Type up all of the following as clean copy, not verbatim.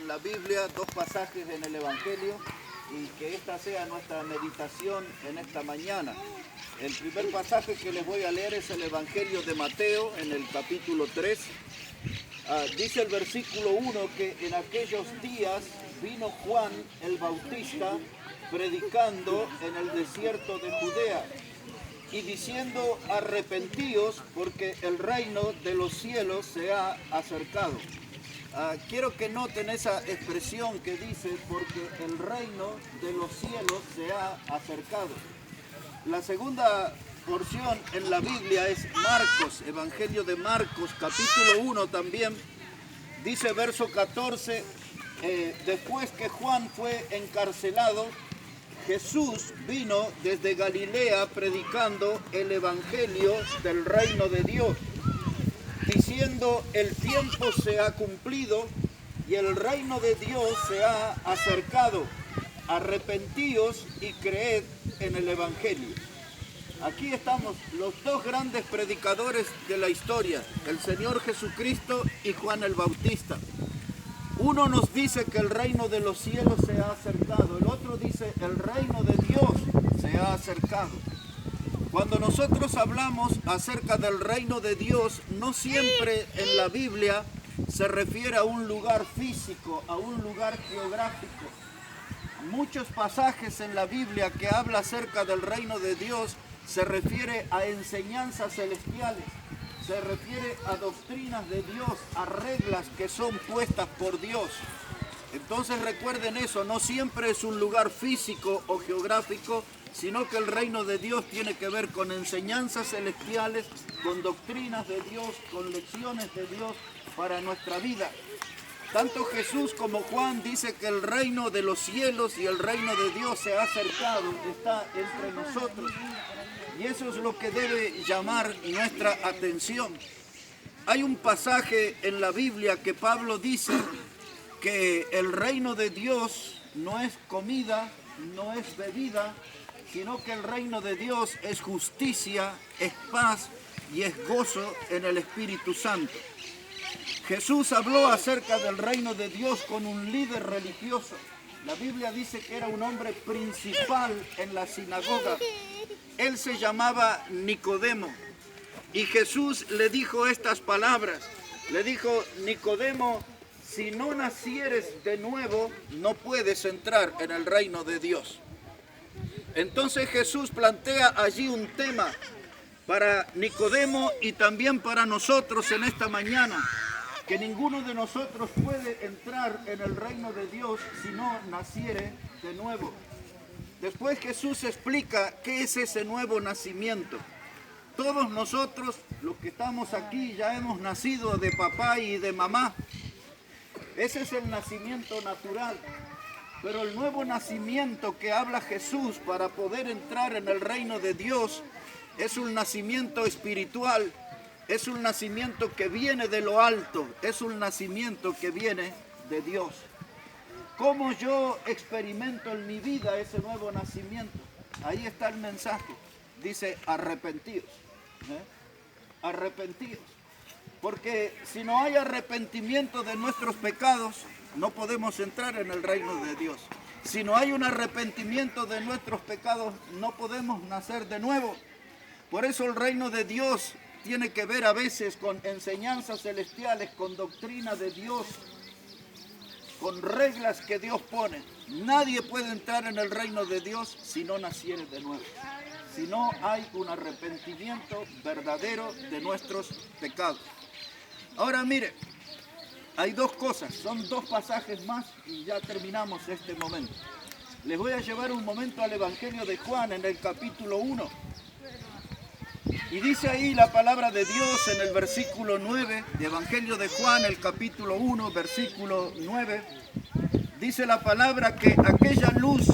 en la Biblia, dos pasajes en el Evangelio, y que esta sea nuestra meditación en esta mañana. El primer pasaje que les voy a leer es el Evangelio de Mateo, en el capítulo 3. Dice el versículo 1 que en aquellos días vino Juan el Bautista predicando en el desierto de Judea y diciendo: arrepentíos, porque el reino de los cielos se ha acercado. Quiero que noten esa expresión que dice: porque el reino de los cielos se ha acercado. La segunda porción en la Biblia es Marcos, Evangelio de Marcos, capítulo 1 también. Dice verso 14, después que Juan fue encarcelado, Jesús vino desde Galilea predicando el Evangelio del reino de Dios, diciendo: el tiempo se ha cumplido y el reino de Dios se ha acercado. Arrepentíos y creed en el Evangelio. Aquí estamos los dos grandes predicadores de la historia, el Señor Jesucristo y Juan el Bautista. Uno nos dice que el reino de los cielos se ha acercado, el otro dice el reino de Dios se ha acercado. Cuando nosotros hablamos acerca del reino de Dios, no siempre en la Biblia se refiere a un lugar físico, a un lugar geográfico. Muchos pasajes en la Biblia que habla acerca del reino de Dios se refiere a enseñanzas celestiales, se refiere a doctrinas de Dios, a reglas que son puestas por Dios. Entonces recuerden eso, no siempre es un lugar físico o geográfico, sino que el reino de Dios tiene que ver con enseñanzas celestiales, con doctrinas de Dios, con lecciones de Dios para nuestra vida. Tanto Jesús como Juan dice que el reino de los cielos y el reino de Dios se ha acercado, está entre nosotros. Y eso es lo que debe llamar nuestra atención. Hay un pasaje en la Biblia que Pablo dice que el reino de Dios no es comida, no es bebida, sino que el reino de Dios es justicia, es paz y es gozo en el Espíritu Santo. Jesús habló acerca del reino de Dios con un líder religioso. La Biblia dice que era un hombre principal en la sinagoga. Él se llamaba Nicodemo. Y Jesús le dijo estas palabras. Le dijo: Nicodemo, si no nacieres de nuevo, no puedes entrar en el reino de Dios. Entonces Jesús plantea allí un tema para Nicodemo y también para nosotros en esta mañana, que ninguno de nosotros puede entrar en el reino de Dios si no naciere de nuevo. Después Jesús explica qué es ese nuevo nacimiento. Todos nosotros, los que estamos aquí, ya hemos nacido de papá y de mamá. Ese es el nacimiento natural. Pero el nuevo nacimiento que habla Jesús para poder entrar en el reino de Dios es un nacimiento espiritual, es un nacimiento que viene de lo alto, es un nacimiento que viene de Dios. ¿Cómo yo experimento en mi vida ese nuevo nacimiento? Ahí está el mensaje. Dice: arrepentíos. Arrepentíos. Porque si no hay arrepentimiento de nuestros pecados, no podemos entrar en el reino de Dios. Si no hay un arrepentimiento de nuestros pecados, no podemos nacer de nuevo. Por eso el reino de Dios tiene que ver a veces con enseñanzas celestiales, con doctrina de Dios, con reglas que Dios pone. Nadie puede entrar en el reino de Dios si no naciere de nuevo, si no hay un arrepentimiento verdadero de nuestros pecados. Ahora mire, hay dos cosas, son dos pasajes más y ya terminamos este momento. Les voy a llevar un momento al Evangelio de Juan en el capítulo 1. Y dice ahí la palabra de Dios en el versículo 9, de Evangelio de Juan, el capítulo 1, versículo 9. Dice la palabra que aquella luz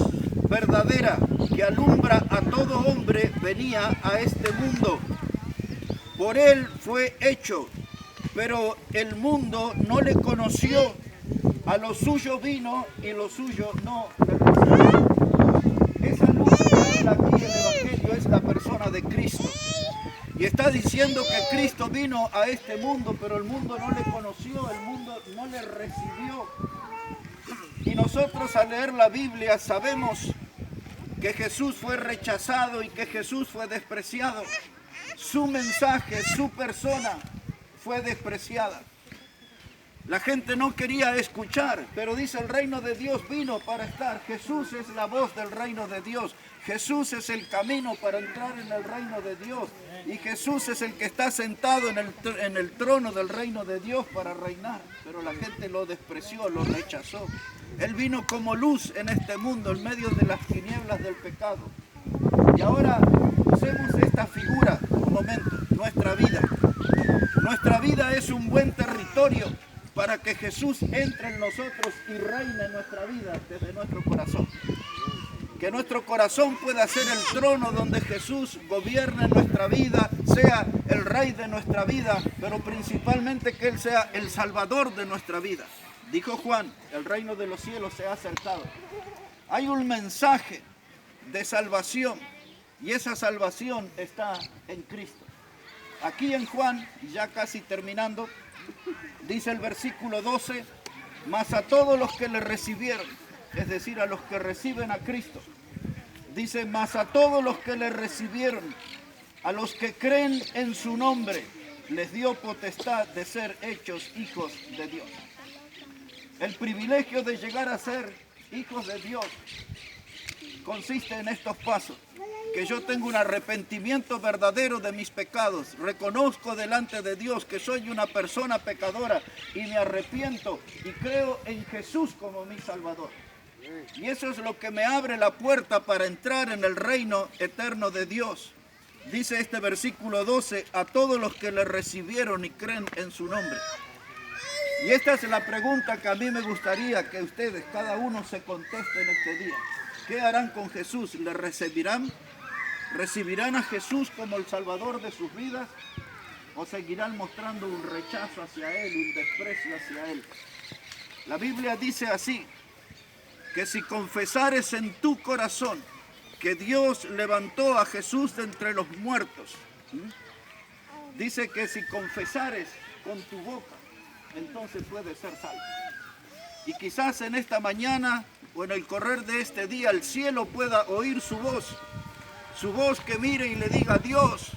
verdadera que alumbra a todo hombre venía a este mundo. Por él fue hecho, pero el mundo no le conoció. A lo suyo vino y lo suyo no le recibió. Esa luz que habla aquí el Evangelio es la persona de Cristo. Y está diciendo que Cristo vino a este mundo, pero el mundo no le conoció, el mundo no le recibió. Y nosotros al leer la Biblia sabemos que Jesús fue rechazado y que Jesús fue despreciado. Su mensaje, su persona fue despreciada. La gente no quería escuchar, pero dice el reino de Dios vino para estar. Jesús es la voz del reino de Dios. Jesús es el camino para entrar en el reino de Dios. Y Jesús es el que está sentado en el trono del reino de Dios para reinar. Pero la gente lo despreció, lo rechazó. Él vino como luz en este mundo, en medio de las tinieblas del pecado. Y ahora usemos esta figura un momento, nuestra vida. Nuestra vida es un buen territorio para que Jesús entre en nosotros y reine en nuestra vida desde nuestro corazón. Que nuestro corazón pueda ser el trono donde Jesús gobierne nuestra vida, sea el rey de nuestra vida, pero principalmente que Él sea el salvador de nuestra vida. Dijo Juan, el reino de los cielos se ha acercado. Hay un mensaje de salvación y esa salvación está en Cristo. Aquí en Juan, ya casi terminando, dice el versículo 12, mas a todos los que le recibieron, es decir, a los que reciben a Cristo, dice, mas a todos los que le recibieron, a los que creen en su nombre, les dio potestad de ser hechos hijos de Dios. El privilegio de llegar a ser hijos de Dios consiste en estos pasos. Que yo tengo un arrepentimiento verdadero de mis pecados. Reconozco delante de Dios que soy una persona pecadora y me arrepiento y creo en Jesús como mi Salvador. Y eso es lo que me abre la puerta para entrar en el reino eterno de Dios. Dice este versículo 12, a todos los que le recibieron y creen en su nombre. Y esta es la pregunta que a mí me gustaría que ustedes, cada uno, se conteste en este día. ¿Qué harán con Jesús? ¿Le recibirán? ¿Recibirán a Jesús como el Salvador de sus vidas? ¿O seguirán mostrando un rechazo hacia Él, un desprecio hacia Él? La Biblia dice así, que si confesares en tu corazón que Dios levantó a Jesús de entre los muertos, dice que si confesares con tu boca, entonces puedes ser salvo. Y quizás en esta mañana o en el correr de este día el cielo pueda oír su voz que mire y le diga, Dios,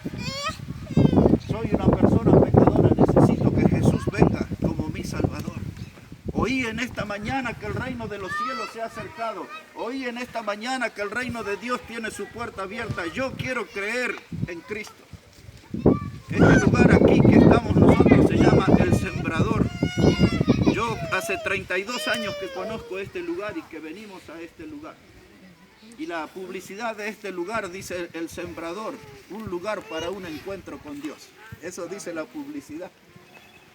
soy una persona pecadora, necesito que Jesús venga como mi Salvador. Oí en esta mañana que el reino de los cielos se ha acercado. Oí en esta mañana que el reino de Dios tiene su puerta abierta. Yo quiero creer en Cristo. Este lugar aquí que estamos nosotros se llama El Sembrador. Yo hace 32 años que conozco este lugar y que venimos a este lugar. Y la publicidad de este lugar dice El Sembrador, un lugar para un encuentro con Dios. Eso dice la publicidad.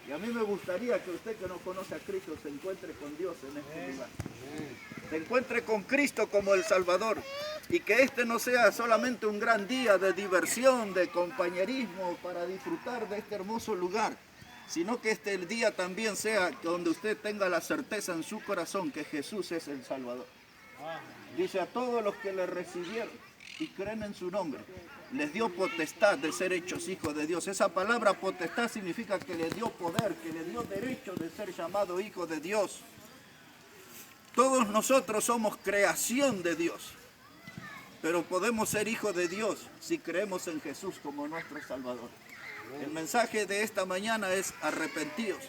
Y a mí me gustaría que usted que no conoce a Cristo se encuentre con Dios en este lugar. Se encuentre con Cristo como el Salvador. Y que este no sea solamente un gran día de diversión, de compañerismo, para disfrutar de este hermoso lugar, sino que este día también sea donde usted tenga la certeza en su corazón que Jesús es el Salvador. Dice, a todos los que le recibieron y creen en su nombre, les dio potestad de ser hechos hijos de Dios. Esa palabra potestad significa que le dio poder, que le dio derecho de ser llamado hijo de Dios. Todos nosotros somos creación de Dios, pero podemos ser hijos de Dios si creemos en Jesús como nuestro Salvador. El mensaje de esta mañana es arrepentíos.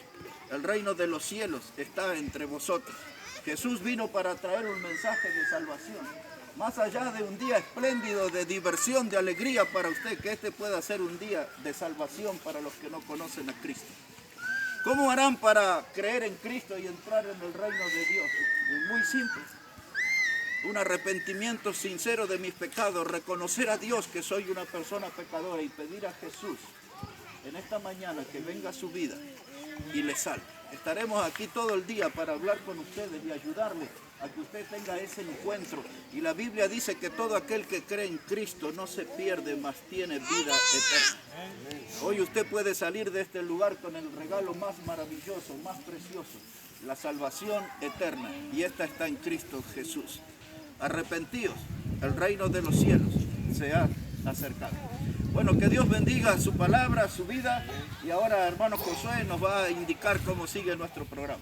El reino de los cielos está entre vosotros. Jesús vino para traer un mensaje de salvación. Más allá de un día espléndido de diversión, de alegría para usted, que este pueda ser un día de salvación para los que no conocen a Cristo. ¿Cómo harán para creer en Cristo y entrar en el reino de Dios? Es muy simple. Un arrepentimiento sincero de mis pecados, reconocer a Dios que soy una persona pecadora y pedir a Jesús en esta mañana que venga a su vida y le salve. Estaremos aquí todo el día para hablar con ustedes y ayudarles a que usted tenga ese encuentro. Y la Biblia dice que todo aquel que cree en Cristo no se pierde, mas tiene vida eterna. Hoy usted puede salir de este lugar con el regalo más maravilloso, más precioso, la salvación eterna. Y esta está en Cristo Jesús. Arrepentíos, el reino de los cielos se ha acercado. Bueno, que Dios bendiga su palabra, su vida. Y ahora hermano Josué nos va a indicar cómo sigue nuestro programa.